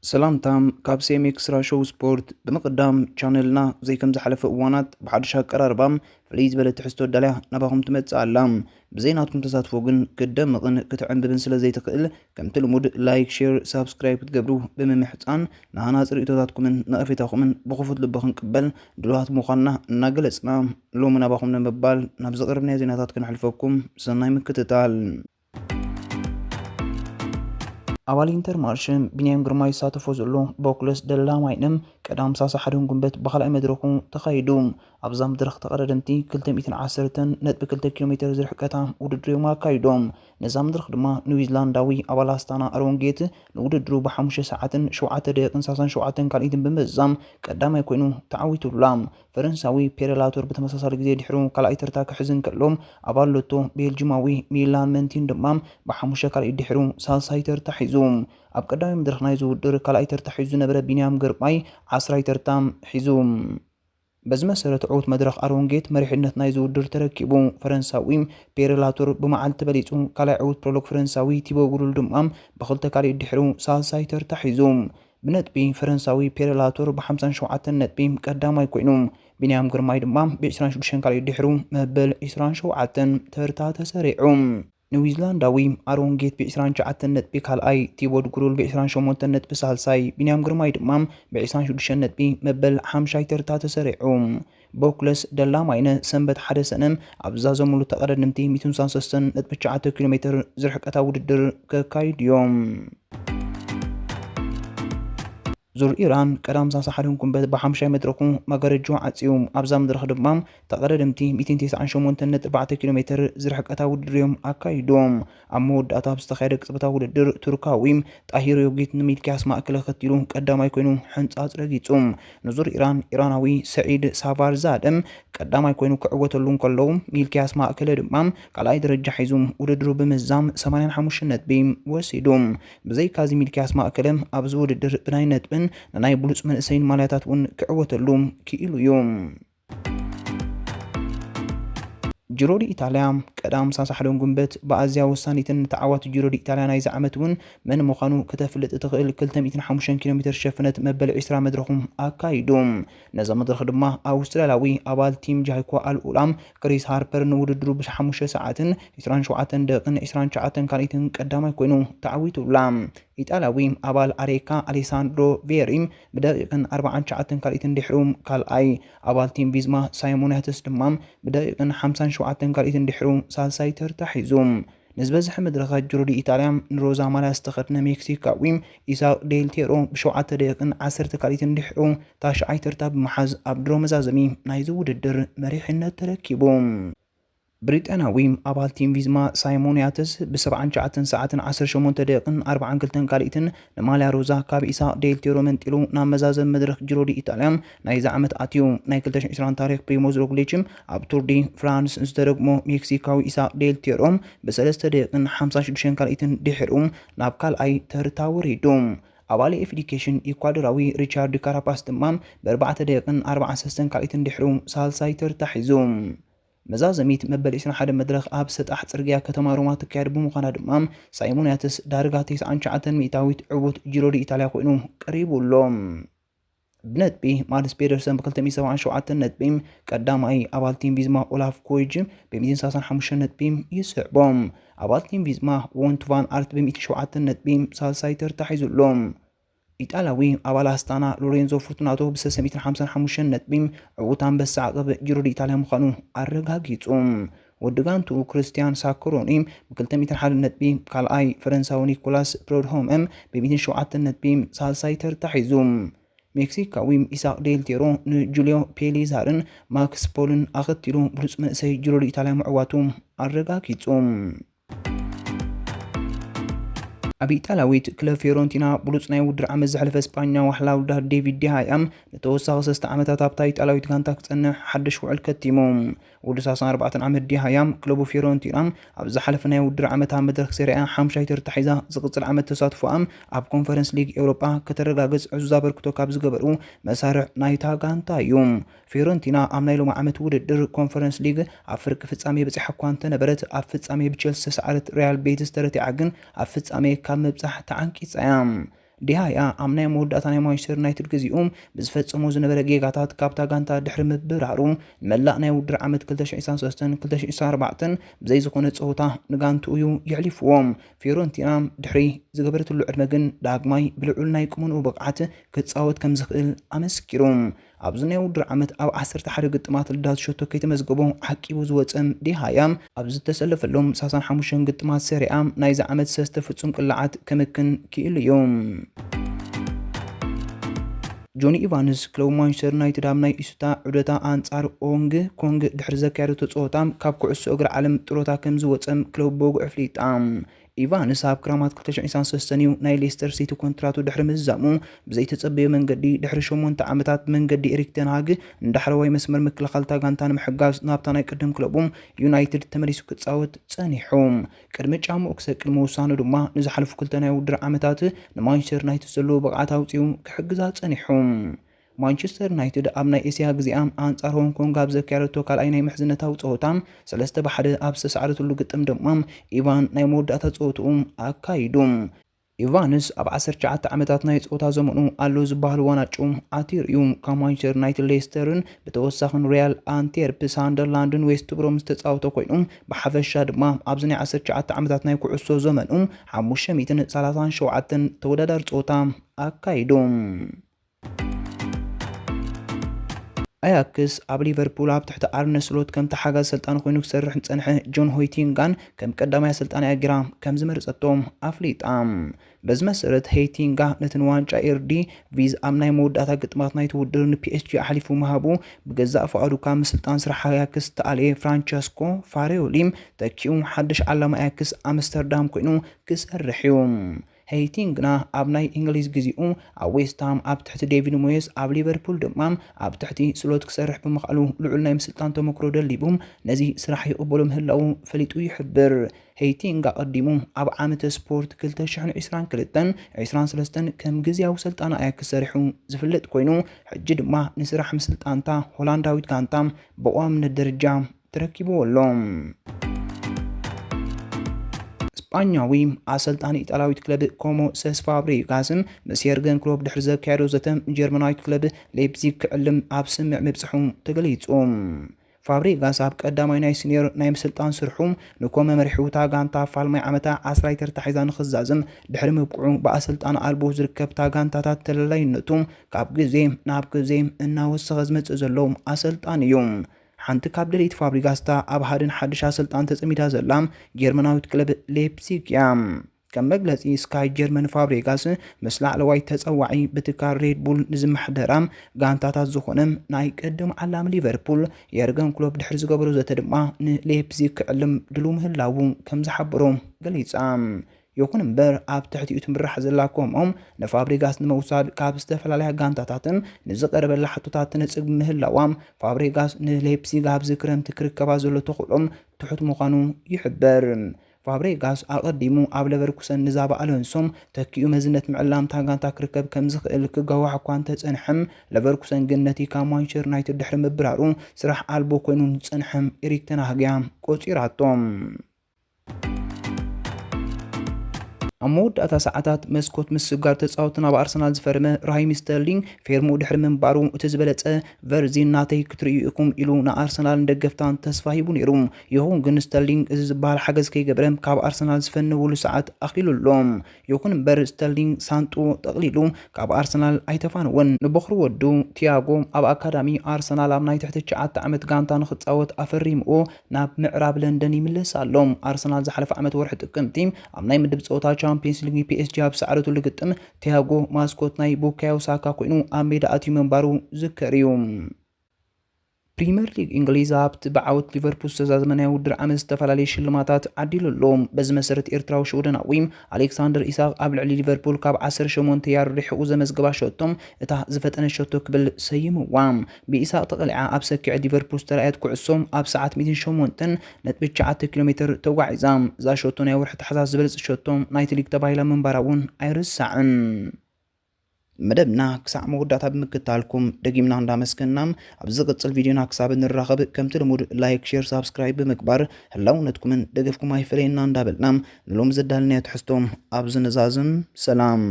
سلامتام كابسيم إكسترا شو سبورت بمقدام شانلنا زي كم زحلف أوانات بحدش قراربام فليز بلد تحستو داليه نباهم تمتعلم بزيناتكم تساتفوغن كدمغن كتعنببن سلا زي تقل كم تلمود لايك شير سابسكرايب تقبروه بممحتان نهانا رئيتاتكم نقفتاكم بخفض لبخن قبل دلوات مخانا ناقلسنا لو من نباهم نمبال نبزقر بني زيناتاتكن حلفوكم سناي مكتتال أول إنتر مارشن بينيام ግርማይ ሳተፎ ዘሎ ቦክለስ ደላማይንም ቀዳም ሳሳ ሓደን ጉንበት በኻልኣይ መድረኹ ተኻይዶም ኣብዛ መድረኽ ተቐዳደምቲ 210.2 ኪሎ ሜትር ዝርሕቀታ ውድድር ኣካይዶም ነዛ መድረኽ ድማ ኒውዚላንዳዊ ኣባል ኣስታና ኣሮንጌት ንውድድሩ ብ5 ሰዓትን 7 ደቂቃን 37 ካልኢትን ብምዛም ቀዳማይ ኮይኑ ተዓዊቱላ ፈረንሳዊ ፔሬላቶር በተመሳሳሊ ግዜ ድሕሩ ካልኣይ ተርታ ክሕዝን ከሎም ኣባሎቶ ቤልጂማዊ ሚላን መንቲን ድማ ብ5 ካልኢ ድሕሩ ሳልሳይ ተርታ ሒዙም ኣብ ቀዳማይ መድረኽ ናይ ዝውድር ካልኣይ ተርታ ሒዙ ነበረ ቢንያም ግርማይ 10 ተርታ ሒዙም በዚ መሰረት ዕውት መድረኽ ኣሮንጌት መሪሕነት ናይ ዝውድር ተረኪቡ ፈረንሳዊ ፔሬላቶር ብመዓልቲ በሊጹ ካልኣይ ዕውት ፕሮሎግ ፈረንሳዊ ቲቦ ጉሩል ድማ ብኽልተ ካልኢ ድሕሩ ሳልሳይ ተርታ ሒዙም ብነጥቢ ፈረንሳዊ ፔሬላቶር ብ57 ነጥቢ ቀዳማይ ኮይኑ ቢንያም ግርማይ ድማ ብ26 ካልኢ ድሕሩ መበል 27 ተርታ ተሰሪዑ ኒውዚላንዳዊ ኣሮንጌት ብ29 ነጥቢ ካልኣይ ቲቦድ ጉሩል ብ28 ነጥቢ ሳልሳይ ቢንያም ግርማይ ድማ ብ26 ነጥቢ መበል 50 ተርታ ተሰሪዑ ቦክለስ ደላማይነ ሰንበት ሓደ ሰነም ኣብዛ ዘሙሉ ተቐዳድምቲ 163.9 ኪሎ ሜትር ዝርሕቀታ ውድድር ከካይድዮም ዙር ኢራን ቀዳም ሳሳ ሓደን ጉንበት ብ50 መድረኹ ማጋረጆ ዓፂዮም ኣብዛ መድረኽ ድማ ተቐዳድምቲ 198.4 ኪሎ ሜትር ዝርሕቀታ ውድድር ኣካይዶም ኣብ መወዳእታ ብዝተኻየደ ቅጽበታ ውድድር ቱርካዊ ጣሂር ዮጊት ሚልኪያስ ማእከል ከቲሉ ቀዳማይ ኮይኑ ሕንጻጽ ረጊጹ ንዙር ኢራናዊ ሰዒድ ሳቫርዛደም ቀዳማይ ኮይኑ ክዕወተሉ ከለዉ ሚልኪያስ ማእከል ድማ ካልኣይ ደረጃ ሒዙ ውድድሩ ብምዛም 85 ነጥቢ ወሲዱ ብዘይካዚ ሚልኪያስ ማእከል ኣብዚ ውድድር ብናይ ነጥብን ናይ ብሉጽ መንእሰይን ማልያታት ውን ክዕወተሉ ክኢሉ እዮም ጅሮ ዲ ኢጣልያ ቀዳም ሳሳ ሓደን ጉንበት በኣዝያ ወሳኒትን ተዓዋት ጅሮ ዲ ኢጣልያ ናይ ዝዓመት ውን መን ምዃኑ ከተፍልጥ ትኽእል 205 ኪሎ ሜትር ሸፍነት መበል 20 መድረኹም ኣካይዶም ነዛ መድረኽ ድማ ኣውስትራልያዊ ኣባል ቲም ጃይኮ ኣልኡላም ክሪስ ሃርፐር ንውድድሩ ብ5 ሰዓትን 27 ደቂቃን 29 ካልኢትን ቀዳማይ ኮይኑ ተዓዊቱላ ኢጣልያዊ ኣባል ኣሬካ ኣሌሳንድሮ ቬሪም ብደቂቅን 49 ካልኢትን ድሕሩም ካልኣይ ኣባል ቲም ቪዝማ ሳይሞናትስ ድማ ብደቂቅን 57 ካልኢትን ድሕሩ ሳልሳይ ተርታ ሒዙም ንዝበዝሐ መድረኻት ጅሮ ዲ ኢጣልያ ንሮዛ ማልያ ዝተኸድነ ሜክሲካዊ ኢሳቅ ዴልቴሮ ብ7 ደቂቅን 10 ካልኢትን ድሕሩ ታሽዓይ ተርታ ብምሓዝ ኣብ ድሮ መዛዘሚ ናይዚ ውድድር መሪሕነት ተረኪቡ ብሪጣንያዊ ኣባል ቲም ቪዝማ ሳይሞናትስ ብ79 ሰዓትን 18 ደቂቅን 42 ካልኢትን ንማልያ ሮዛ ካብ ኢሳቅ ዴልቴሮ መንጢሉ ናብ መዛዘም መድረኽ ጅሮ ዲ ኢጣልያ ናይ ዝዓመት ኣትዩ ናይ 2020 ታሪክ ፕሪሞዝ ሮግሊች ኣብ ቱር ዲ ፍራንስ ዝተደግሞ ሜክሲካዊ ኢሳቅ ዴልቴሮ ብ3 ደቂቅን 56 ካልኢትን ድሕሩ ናብ ካልኣይ ተርታ ወሪዱ ኣባል ኤፍዲኬሽን ኢኳዶራዊ ሪቻርድ ካራፓስ ድማ ብ4 ደቂቅን 43 ካልኢትን ድሕሩ ሳልሳይ ተርታ ሒዙ መዛዘሚት መበል 21 መድረኽ ኣብ ሰጣሕ ጽርግያ ከተማ ሮማ ትካየድ ብምዃና ድማ ሳይሞናትስ ዳርጋ 99 ሚእታዊት ዕውት ጅሮ ዲ ኢጣልያ ኮይኑ ቀሪቡሎም ብነጥቢ ማልስ ፔደርሰን ብ277 ነጥቢ ቀዳማይ ኣባል ቲም ቪዝማ ኦላፍ ኮይጅ ብ135 ነጥቢ ይስዕቦም ኣባል ቲም ቪዝማ ወንት ቫን ኣርት ብ107 ነጥቢ ሳልሳይ ተርታ ሒዙሎም ኢጣልያዊ ኣባል ኣስታና ሎሬንዞ ፎርቱናቶ ብ355 ነጥቢ ዕውት ኣንበሳ ዓቐብ ጅሮ ዲ ኢጣልያ ምዃኑ ኣረጋጊጹ ወድጋንቱ ክርስቲያን ሳኮሮኒ ብ201 ነጥቢ ካልኣይ ፈረንሳዊ ኒኮላስ ፕሮድሆም ብ107 ነጥቢ ሳልሳይ ተርታ ሒዙ ሜክሲካዊ ኢሳቅ ዴልቴሮ ንጁልዮ ፔሊዛርን ማክስ ፖልን ኣኸቲሉ ብሉጽ መንእሰይ ጅሮ ዲ ኢጣልያ ምዕዋቱ ኣረጋጊጹ ኣብ ኢጣልያዊት ክለብ ፊዮረንቲና ብሉጽ ናይ ውድድር ዓመት ዘሕለፈ እስፓኛ ዋሕላ ውዳድ ዴቪድ dehay ንተወሳኺ 3 ዓመታት ኣብታ ኢጣልያዊት ጋንታ ክጸንሕ ሓድሽ ውዕል ከቲሙ ወዲ 34 ዓመት dehay ክለቡ ፊዮረንቲና ኣብ ዝሓለፈ ናይ ውድድር ዓመት መድረኽ ሴሪያ 5 ተርታ ሒዛ ዝቕጽል ዓመት ተሳትፎ ኣብ ኮንፈረንስ ሊግ ኤውሮጳ ከተረጋገጽ ዕዙዝ ኣበርክቶ ካብ ዝገበሩ መሳርዕ ናይታ ጋንታ እዩ ፊዮረንቲና ኣብ ናይ ሎሚ ዓመት ውድድር ኮንፈረንስ ሊግ ኣብ ፍርቂ ፍጻሜ በፂሓ እኳ እንተነበረት ኣብ ፍጻሜ ብቼልሲ ተሰዓረት ሪያል ቤቲስ ተረቲዓ ግን ኣብ ፍጻሜ ካብ መብጻሕ ተዓንቂጻ dehay amna mawdata ናይ ማንቸስተር ዩናይትድ ግዚኦም ብዝፈጸሙ ዝነበረ ጌጋታት ካብታ ጋንታ ድሕሪ ምብራሩ መላእ ናይ ውድድር ዓመት 2023-2024 ብዘይ ዝኾነ ጸወታ ንጋንቱ እዩ ይሕሊፍዎም ፊዮረንቲና ድሕሪ ዝገበረትሉ ዕድመ ግን ዳግማይ ብልዑል ናይ ቁመንኡ ብቕዓት ክጻወት ከም ዝኽእል ኣመስኪሮም ኣብዚ ናይ ውድድር ዓመት ኣብ 11 ግጥማት ልዳት ሸቶ ከይተመዝገቡ ዓቂቡ ዝወፀን ዲሃያም ኣብ ዝተሰለፈሎም 35 ግጥማት ሰሪያ ናይዚ ዓመት ሰስተ ፍጹም ቅልዓት ከመክን ክኢሉ እዮም ጆኒ ኢቫንስ ክለብ ማንቸስተር ዩናይትድ ኣብ ናይ ኢስታ ዑደታ ኣንጻር ኮንግ ድሕሪ ዘካየደቶ ጸወታ ካብ ኩዕሶ እግሪ ዓለም ጥሮታ ከም ዝወፀም ክለብ ቦጉ ኣፍሊጣ ኢቫንስ ኣብ ክራማት 2023 ናይ ሌስተር ሲቲ ኮንትራቱ ድሕሪ ምዛሙ ብዘይ ተጸበየ መንገዲ ድሕሪ 8 ዓመታት መንገዲ ኤሪትሬን እንዳሕረዋይ መስመር ምክልኻልታ ጋንታ ንምሕጋዝ ናብታ ናይ ቅድም ክለቦም ዩናይትድ ተመሊሱ ክጻወት ጸኒሖም ቅድሚ ጫምኡ ክሰቅል ምውሳኑ ድማ ንዝሓለፉ ክልተ ናይ ውድድር ዓመታት ንማንቸስተር ዩናይትድ ዘለዎ ብቕዓት ኣውፂኡ ክሕግዛ ጸኒሖም ማንቸስተር ዩናይትድ ኣብ ናይ ኤስያ ግዚኣም ኣንጻር ሆንግ ኮንግ ኣብ ዘካየደቶ ካልኣይ ናይ ምሕዝነታዊ ጸወታ 3-1 ኣብ ዝተሰዓረትሉ ግጥም ድማ ኢቫን ናይ መወዳእታ ጸወትኡ ኣካይዱ ኢቫንስ ኣብ 19 ዓመታት ናይ ጸወታ ዘመኑ ኣሎ ዝበሃል ዋናጩ ኣቲር እዩ ካብ ማንቸስተር ዩናይትድ ሌስተርን ብተወሳኺን ሪያል ኣንቴርፕ ሳንደርላንድን ዌስት ብሮም ዝተጻወተ ኮይኑ ብሓፈሻ ድማ ኣብዚ ናይ 19 ዓመታት ናይ ኩዕሶ ዘመኑ 537 ተወዳዳሪ ጸወታ ኣካይዱ ኣያክስ ኣብ ሊቨርፑል ኣብ ትሕቲ ኣርነ ስሎት ከም ተሓጋዝ ሰልጣን ኮይኑ ክሰርሕ ዝጸንሐ ጆን ሆይቲንጋን ከም ቀዳማይ ሰልጣን ኣጊራ ከም ዝመርጸቶም ኣፍሊጣ በዚ መሰረት ሆይቲንጋ ነትን ዋንጫ ኤርዲ ቪዝ ኣብ ናይ መወዳእታ ግጥማት ናይቲ ውድድር ንፒኤስጂ ኣሕሊፉ መሃቡ ብገዛእ ፍቓዱ ካብ ስልጣን ስራሕ ኣያክስ ተኣልየ ፍራንቸስኮ ፋሬዮሊም ተኪኡ ሓድሽ ዓላማ ኣያክስ ኣምስተርዳም ኮይኑ ክሰርሕ እዩ ሄይቲንግና ኣብ ናይ እንግሊዝ ግዚኡ ኣብ ዌስትሃም ኣብ ትሕቲ ዴቪድ ሞየስ ኣብ ሊቨርፑል ድማ ኣብ ትሕቲ ስሎት ክሰርሕ ብምኽኣሉ ልዑል ናይ ምስልጣን ተመክሮ ደሊቡ ነዚ ስራሕ ይቕበሎ ምህላው ፈሊጡ ይሕብር ሄይቲንጋ ቀዲሙ ኣብ ዓመተ ስፖርት 2022-23 ከም ግዚያዊ ሰልጣን ኣያክስ ሰሪሑ ዝፍለጥ ኮይኑ ሕጂ ድማ ንስራሕ ምስልጣንታ ሆላንዳዊት ጋንታ ብቋምነት ደረጃ ተረኪብዎ ኣሎ ስፓኛዊ ኣሰልጣኒ ኢጣልያዊት ክለብ ኮሞ ሰስ ፋብሪጋስን ምስ የርገን ክሎፕ ድሕሪ ዘካየዶ ዘተም ጀርመናዊት ክለብ ሌፕዚግ ክዕልም ኣብ ስምዕ ምብፅሑ ተገሊጹ ፋብሪጋስ ኣብ ቀዳማይ ናይ ሲኒየር ናይ ምስልጣን ስርሑ ንኮመ መሪሑታ ጋንታ ፋልማይ ዓመታ 10 ተርታሒዛ ንኽዛዝም ድሕሪ ምብቅዑ ብኣሰልጣን ኣልቦ ዝርከብ ጋንታታት ተለላይነቱ ካብ ግዜ ናብ ግዜ እናወሰኸ ዝመጽእ ዘሎ ኣሰልጣን እዩ ሓንቲ ካብ ደሌት ፋብሪጋስታ ኣብ ሃድን ሓድሽ ኣሰልጣን ተጸሚዳ ዘላ ጀርመናዊት ክለብ ሌፕዚግ እያ ከም መግለጺ ስካይ ጀርመን ፋብሪጋስ ምስ ላዕለዋይ ተጸዋዒ ብትካል ሬድ ቡል ንዝመሓደራ ጋንታታት ዝኾነ ናይ ቀደም ዓላም ሊቨርፑል የርገን ክሎፕ ድሕሪ ዝገበሮ ዘተ ድማ ንሌፕዚግ ክዕልም ድሉ ምህላው ከም ዝሓበሮ ገሊጻ ይኹን እምበር ኣብ ትሕቲኡ ትምራሕ ዘላ ኮሞም ንፋብሪጋስ ንመውሳድ ካብ ዝተፈላለያ ጋንታታትን ንዝቐረበላ ሕቶታት ትነጽግ ምህላዋም ፋብሪጋስ ንሌፕዚግ ኣብ ዝክረምቲ ክርከባ ዘሎ ተኽእሎም ትሑት ምዃኑ ይሕበር ፋብሪጋስ ኣቀዲሙ ኣብ ሌቨርኩሰን ንዛባ ኣሎንሶም ተኪኡ መዝነት ምዕላም ታጋንታ ክርከብ ከም ዝኽእል ክጋዋሕ እኳ እንተጸንሐም ሌቨርኩሰን ግን ነቲ ካብ ማንቸስተር ዩናይትድ ድሕሪ ምብራሩ ስራሕ ኣልቦ ኮይኑ ዝጸንሐም ኤሪትሬን ቆፂራቶም ኣብ መወዳእታ ሰዓታት መስኮት ምስጋር ተጻወትን ኣብ ኣርሰናል ዝፈረመ ራሂም ስተርሊንግ ፌርሙ ድሕሪ ምንባሩ እቲ ዝበለጸ ቨርዚን ናተይ ክትርእዩ ኢኹም ኢሉ ንኣርሰናል ደገፍታን ተስፋ ሂቡ ነይሩ ይኹን ግን ስተርሊንግ እዚ ዝበሃል ሓገዝ ከይገበረ ካብ ኣርሰናል ዝፈንውሉ ሰዓት ኣኺሉሎም ይኹን እምበር ስተርሊንግ ሳንጡ ጠቕሊሉ ካብ ኣርሰናል ኣይተፋንወን ንበኽሪ ወዱ ቲያጎ ኣብ ኣካዳሚ ኣርሰናል ኣብ ናይ ትሕቲ 9 ዓመት ጋንታ ንኽጻወት ኣፈሪምዎ ናብ ምዕራብ ለንደን ይምለስ ኣሎም ኣርሰናል ዝሓለፈ ዓመት ወርሒ ጥቅምቲ ኣብ ናይ ምድብ ጸወታ ቻምፒየንስ ሊግ ፒኤስጂ ኣብ ሰዓረቱ ልግጥም ቲያጎ ማስኮት ናይ ቡካዮ ሳካ ኮይኑ ኣብ ሜዳ ኣትዩ መንባሩ ዝከር እዩ ፕሪሚየር ሊግ እንግሊዝ ኣብቲ ብዓወት ሊቨርፑል ዝተዛዘመናዊ ውድድር ዓመት ዝተፈላለዩ ሽልማታት ዓዲሉሎም በዚ መሰረት ኤርትራዊ ሽውደናዊ ኣሌክሳንደር ኢሳቅ ኣብ ልዕሊ ሊቨርፑል ካብ 18 ያር ሪሕቁ ዘመዝገባ ሸቶም እታ ዝፈጠነ ሸቶ ክብል ሰይምዋ ብኢሳቅ ተቐሊዓ ኣብ ሰኪዕ ሊቨርፑል ዝተራእየት ኩዕሶም ኣብ ሰዓት 108.9 ኪሎ ሜትር ተጓዒዛ እዛ ሸቶ ናይ ወርሒ ታሕሳስ ዝበለፅ ሸቶም ናይቲ ሊግ ተባሂላ ምንባራ እውን ኣይርሳዕን መደብና ክሳዕ መወዳእታ ብምክታልኩም ደጊምና እንዳመስከና ኣብ ዝቅጽል ቪድዮና ክሳብ እንራኸብ ከምቲ ልሙድ ላይክ ሼር ሳብስክራይብ ብምግባር ህላውነትኩምን ደገፍኩም ኣይፈለየና እንዳበልና ንሎም ዘዳልናዮ ትሕዝቶም ኣብ ዝነዛዝም ሰላም